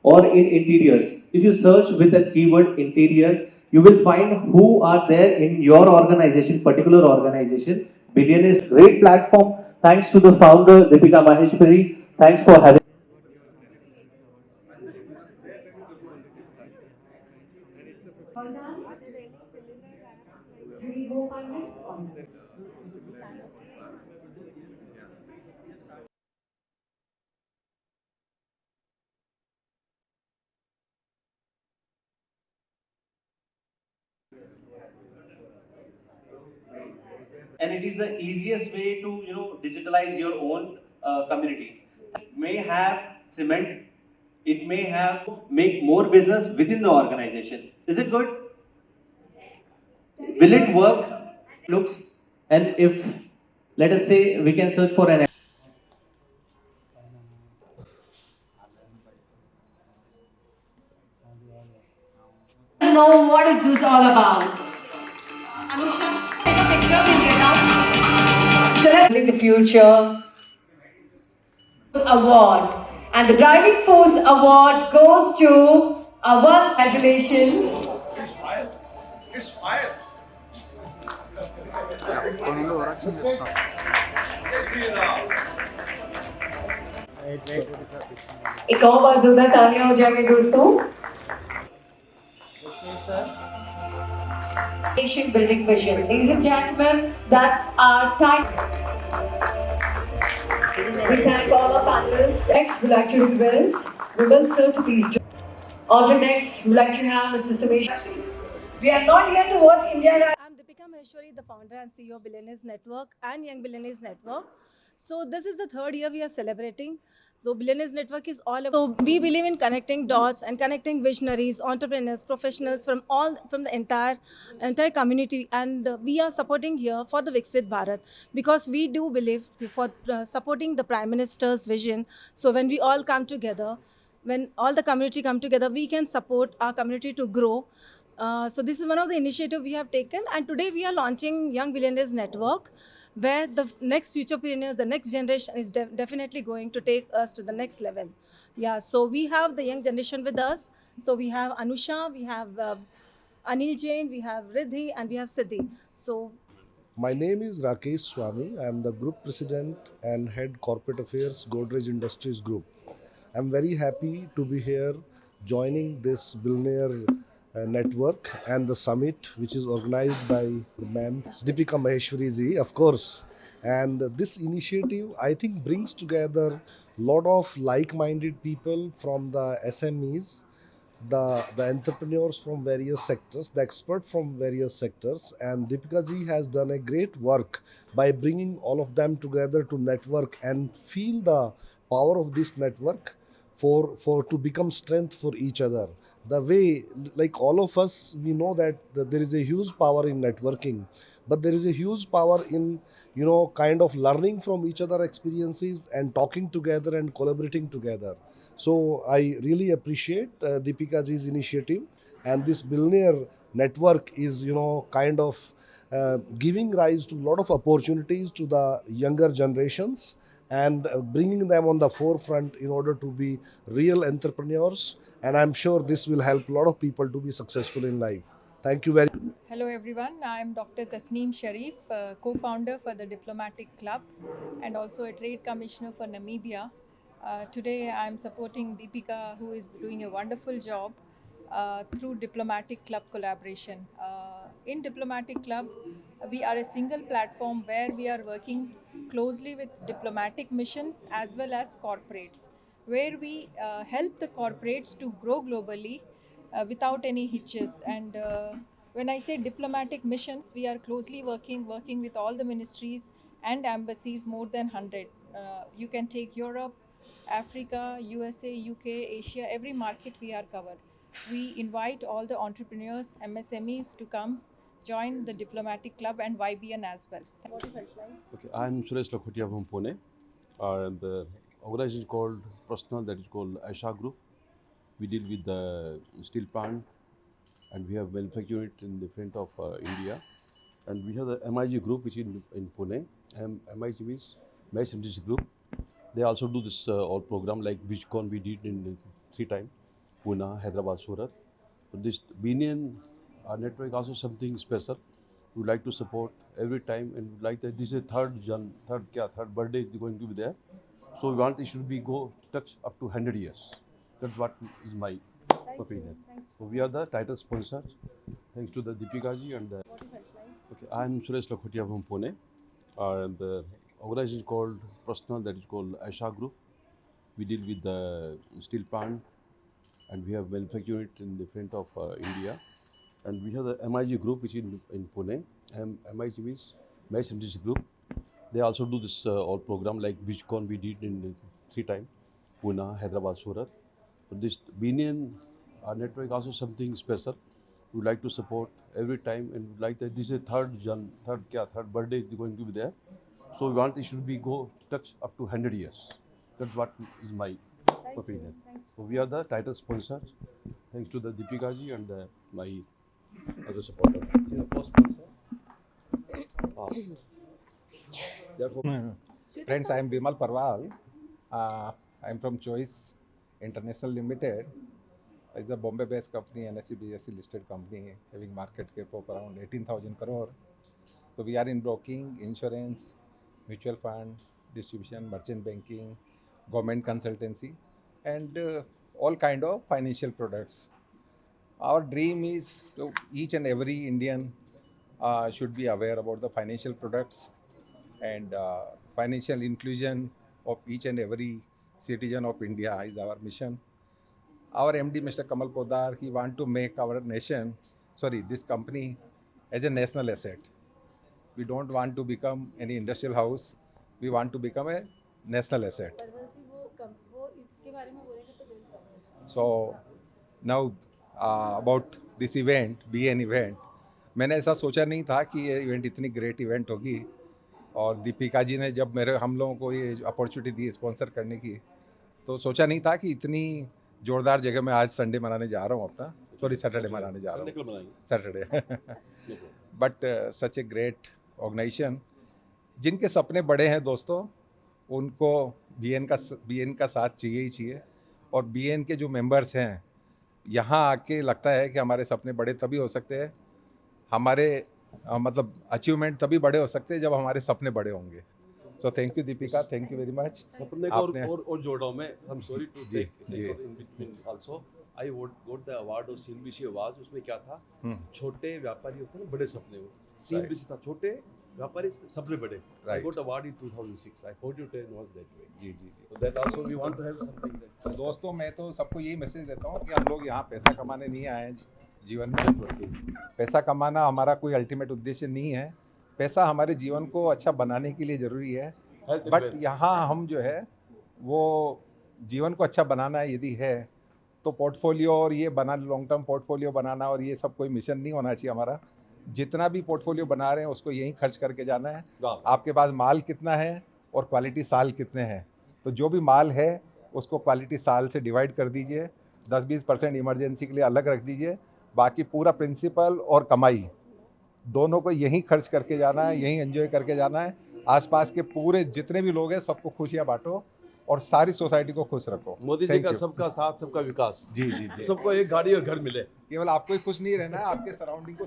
or in interiors. If you search with the keyword interior, you will find who are there in your organization, particular organization. Billion is great platform. Thanks to the founder Deepika Maheshwari. Thanks for having. And it is the easiest way to digitalize your own community. May have cement, it may have make more business within the organization. Is it good? Will it work? Looks, and if let us say we can search for an know what is this all about. Anusha, take a picture, we'll get out. So let's building the future award. And the Driving Force Award goes to our congratulations. एक और बार जोरदार तालियां हो जाएंगे दोस्तों. Nation building vision. Ladies and gentlemen, that's our time. We thank all our panelists. Next, we'd like to request Vimal sir to please join. On to next, we'd like to have Mr. Sumesh. We are not here to watch India. I'm Deepika Maheshwari, the founder and CEO of Billionaires Network and Young Billionaires Network. So this is the third year we are celebrating. So Billionaires Network is all about. So we believe in connecting dots and connecting visionaries, entrepreneurs, professionals from the entire community, and we are supporting here for the Viksit Bharat because we do believe for supporting the Prime Minister's vision. So when we all come together, when all the community come together, we can support our community to grow. So this is one of the initiative we have taken, and today we are launching Young Billionaires Network, where the next future billionaires, the next generation is definitely going to take us to the next level. Yeah, so we have the young generation with us. So we have Anusha, we have Anil Jain, we have Riddhi, and we have Siddhi. So My name is Rakesh Swami. I am the Group President and Head Corporate Affairs, Godrej Industries Group. I'm very happy to be here joining this billionaire network and the summit, which is organized by Ma'am Deepika Maheshwari ji, of course. And this initiative, I think, brings together a lot of like-minded people from the SMEs, the entrepreneurs from various sectors, the expert from various sectors, and Deepika ji has done a great work by bringing all of them together to network and feel the power of this network for to become strength for each other. The way, like all of us, we know that there is a huge power in networking, but there is a huge power in kind of learning from each other experiences and talking together and collaborating together. So I really appreciate Deepika ji's initiative, and this billionaire network is kind of giving rise to a lot of opportunities to the younger generations and bringing them on the forefront in order to be real entrepreneurs. And I'm sure this will help a lot of people to be successful in life. Thank you very much. Hello everyone, I am Dr. Tasneem Sharif, co-founder for the Diplomatic Club and also a Trade Commissioner for Namibia. Today I am supporting Deepika, who is doing a wonderful job through Diplomatic Club collaboration. In Diplomatic Club, we are a single platform where we are working closely with diplomatic missions as well as corporates, where we help the corporates to grow globally without any hitches. And when I say diplomatic missions, we are closely working with all the ministries and embassies, more than 100. You can take Europe, Africa, USA, UK, Asia, every market we are covered. We invite all the entrepreneurs, MSMEs to come join the Diplomatic Club and YBN as well. Okay, I'm Suresh Lakhotia from Pune, and the organization is called Personal, that is called Aisha Group. We deal with the steel plant, and we have manufacturing it in the front of India. And we have the MIG Group, which is in Pune. MIG means Mesh Industries Group. They also do this all program like BeachCon we did in 3 times, Pune, Hyderabad, Surat. So this BNN network also something special. We would like to support every time, and would like that this is third birthday is going to be there. So we want it should be go touch up to 100 years. That's what is my opinion. So we are the title sponsors. Thanks to the Deepika ji and the. Okay, I'm Suresh Lakhotia from Pune, and the organization is called Personal, that is called Aisha Group. We deal with the steel plant, and we have manufactured it in the front of India. And we have the MIG Group, which is in Pune. MIG means Mass Industries Group. They also do this all program like BeachCon we did in 3 times, Pune, Hyderabad, Surat. So this BNN network also something special. We would like to support every time, and would like that this is third birthday is going to be there. So we want it should be go touch up to 100 years. That's what is my opinion. So we are the title sponsors. Thanks to the Deepika ji and my other supporter. See the co-sponsor. Therefore, Friends, I am Bimal Parwal. I am from Choice International Limited. It's a Bombay-based company, NSE BSE listed company, having market cap of around 18,000 crore. So we are in broking, insurance, mutual fund, distribution, merchant banking, government consultancy, and all kind of financial products. Our dream is to each and every Indian should be aware about the financial products and financial inclusion of each and every citizen of India is our mission. Our MD, Mr. Kamal Podar, he want to make our this company as a national asset. We don't want to become any industrial house. We want to become a national asset. So now about this event, BN event, मैंने ऐसा सोचा नहीं था कि ये event इतनी great event होगी. और दीपिका जी ने जब हम लोगों को ये अपॉर्चुनिटी दी स्पॉन्सर करने की, तो सोचा नहीं था कि इतनी जोरदार जगह मैं आज संडे मनाने जा रहा हूँ अपना, सैटरडे मनाने जा रहा हूँ, Saturday. But such a great organisation. जिनके सपने बड़े हैं दोस्तों, उनको बीएन का साथ चाहिए ही चाहिए. और बीएन के जो मेंबर्स हैं, यहाँ आके लगता है कि हमारे सपने बड़े तभी हो सकते हैं, हमारे मतलब अचीवमेंट तभी बड़े हो सकते हैं जब हमारे सपने बड़े होंगे. So thank you Deepika, thank you very much. सपने को और जोड़ रहा हूँ मैं. I'm sorry to take in between also. I got the award of CNBC awards. उसमें क्या था, छोटे व्यापारी होते हैं ना, बड़े सपने हो. CNBC था छोटे व्यापारी, सपने बड़े. I got award in 2006. I hope you was that way. Ji. So that also we want to have something that. दोस्तों, मैं तो सबको यही मैसेज देता हूँ कि हम लोग यहाँ पैसा कमाने नहीं आए हैं जीवन में. पैसा कमाना हमारा कोई अल्टीमेट उद्देश्य नहीं है. पैसा हमारे जीवन को अच्छा बनाने के लिए ज़रूरी है. बट यहाँ हम जो है वो जीवन को अच्छा बनाना यदि है तो पोर्टफोलियो और ये बना लॉन्ग टर्म पोर्टफोलियो बनाना और ये सब कोई मिशन नहीं होना चाहिए हमारा. जितना भी पोर्टफोलियो बना रहे हैं उसको यहीं खर्च करके जाना है. आपके पास माल कितना है और क्वालिटी साल कितने हैं, तो जो भी माल है उसको क्वालिटी साल से डिवाइड कर दीजिए. 10-20% इमरजेंसी के लिए अलग रख दीजिए. बाकी पूरा प्रिंसिपल और कमाई दोनों को यहीं खर्च करके जाना है, यहीं एंजॉय करके जाना है. आसपास के पूरे जितने भी लोग हैं सबको खुशियाँ बांटो और सारी सोसाइटी को खुश रखो. मोदी जी का सबका साथ, सबका विकास. जी. सबको एक गाड़ी और घर मिले. केवल आपको ही खुश नहीं रहना है, आपके सराउंडिंग को